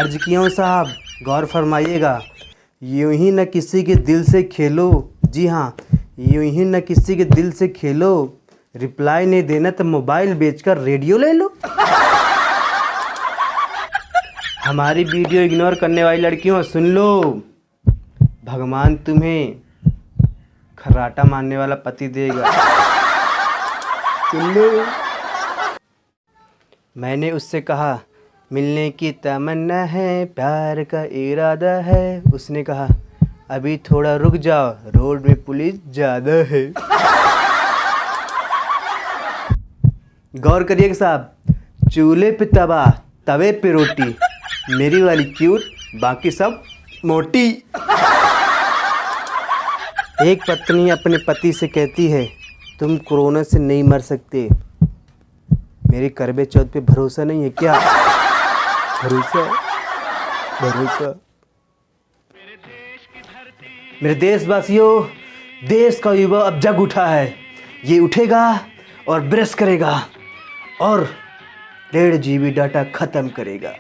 अर्ज किया हूँ साहब, गौर फरमाइएगा। यूं ही न किसी के दिल से खेलो, जी हाँ, यूं ही न किसी के दिल से खेलो, रिप्लाई नहीं देना तो मोबाइल बेचकर रेडियो ले लो। हमारी वीडियो इग्नोर करने वाली लड़कियों सुन लो, भगवान तुम्हें खर्राटा मारने वाला पति देगा। सुन लो। मैंने उससे कहा मिलने की तमन्ना है, प्यार का इरादा है। उसने कहा अभी थोड़ा रुक जाओ, रोड में पुलिस ज़्यादा है। गौर करिएगा साहब, चूल्हे पे तवा, तवे पे रोटी, मेरी वाली क्यूट, बाकी सब मोटी। एक पत्नी अपने पति से कहती है तुम कोरोना से नहीं मर सकते, मेरी करवे चौथ पे भरोसा नहीं है क्या? भरोसा भरोसा। मेरे देशवासियों, देश का युवा अब जग उठा है। ये उठेगा और ब्रश करेगा और 1.5 GB डाटा खत्म करेगा।